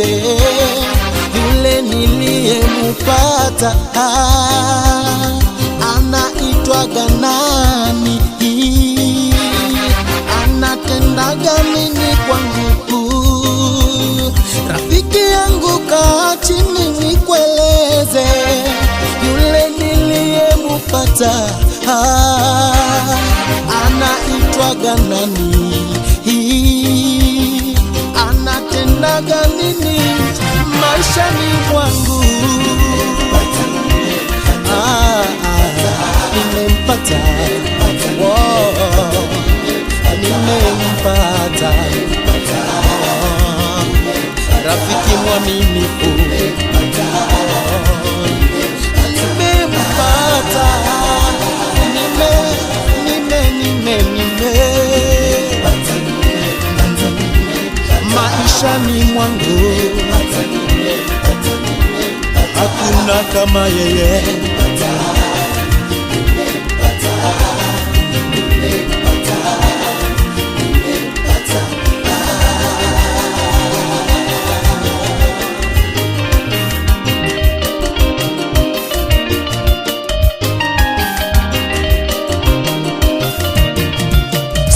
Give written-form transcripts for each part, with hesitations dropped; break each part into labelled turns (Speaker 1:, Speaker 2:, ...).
Speaker 1: nipate yule niliyempata. Anaitwaga nani? Anatendaga nini kwangu? Rafiki yangu, kaa chini nikueleze yule niliyempata. Anaitwaga nani? Anatendaga nini maishani mwangu? Nimempata, nimempata, rafiki mwaminifu, nimempata, maishani mwangu hakuna kama yeye.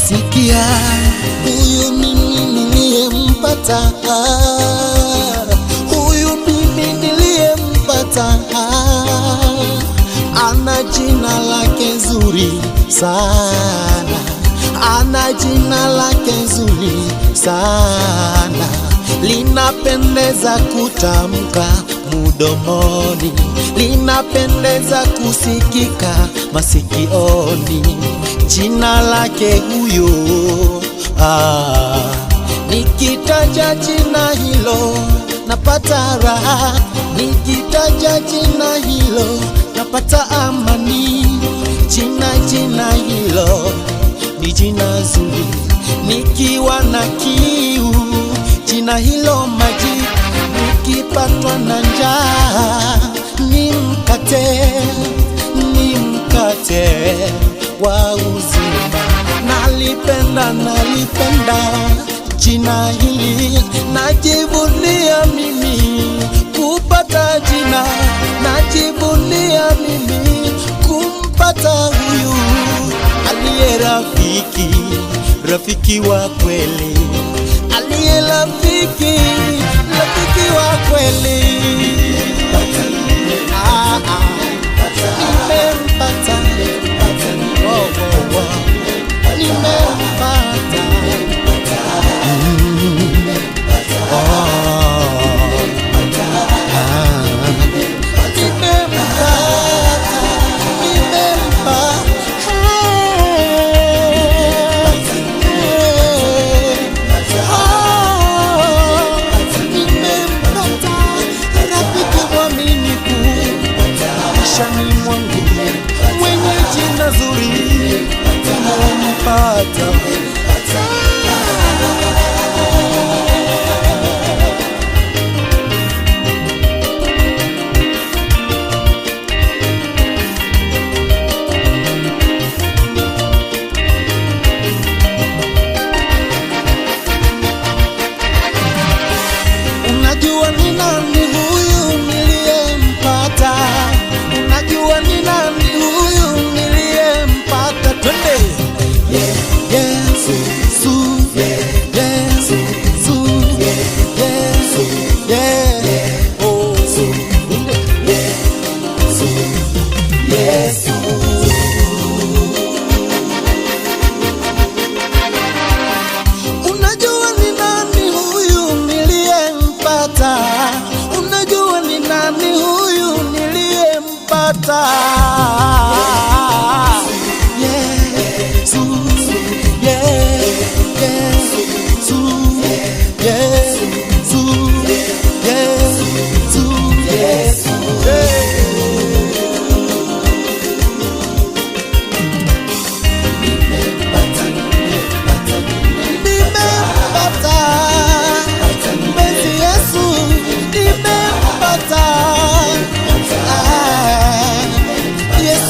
Speaker 1: Sikia, huyu mimi niliyempata, huyu mimi niliyempata, ana jina lake zuri sana, ana jina lake zuri sana, linapendeza kutamka mdomoni, linapendeza kusikika masikioni. Jina lake huyo, nikitaja jina hilo napata raha, nikitaja jina hilo napata amani. Jina hilo ni jina zuri, nikiwa na kiu jina hilo maji, nikipatwa na njaa ni mkate wa uzima. Nalipenda jina hili, najivunia mimi kupata jina, najivunia mimi kumpata huyu aliye rafiki wa kweli, aliye rafiki wa kweli. Nimempata, nimempata, rafiki mwaminifu maishani mwangu, mwenye jina zuri nimempata. Unajua ni nani huyu niliyempata? Unajua ni nani huyu niliyempata? Twende! Yesu, Yesu, Yesu, Yesu. Unajua ni nani huyu niliyempata? Unajua ni nani huyu niliyempata? Yes,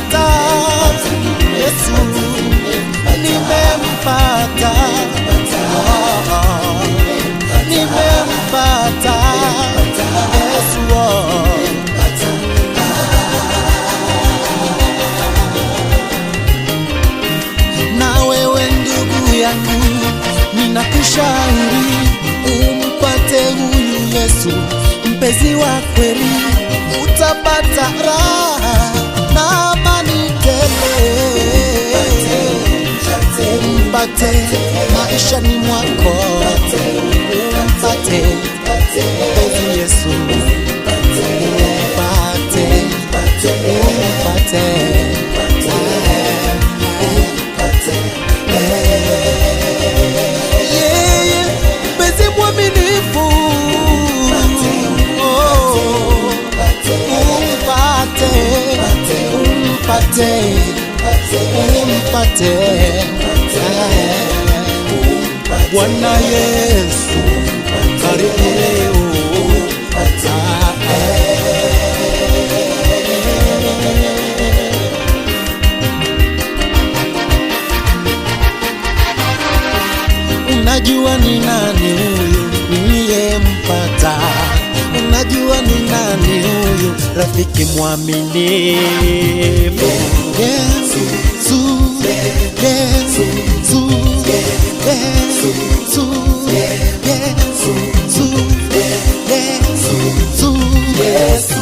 Speaker 1: nimempata Yesu, nimempata, nimempata Yesu. Na wewe ndugu yangu, ninakushauri umpate huyu Yesu, mpenzi wa kweli, utapata raha na amani tele. Umpate maishani mwako, umpate mpenzi Yesu, umpate, umpate yeye mpenzi mwaminifu, umpate Bwana Yesu, karibu leo. Unajua ni nani huyu niliyempata? Unajua ni nani huyu rafiki mwaminifu? Yesu, Yesu, Yesu, Yesu.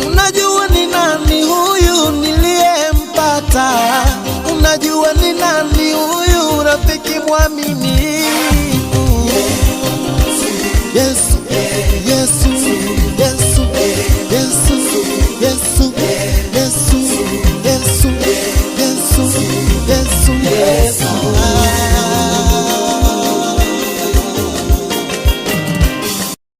Speaker 1: Unajua ni nani huyu niliyempata? Unajua ni nani huyu rafiki mwaminifu? Yesu, Yesu, Yesu.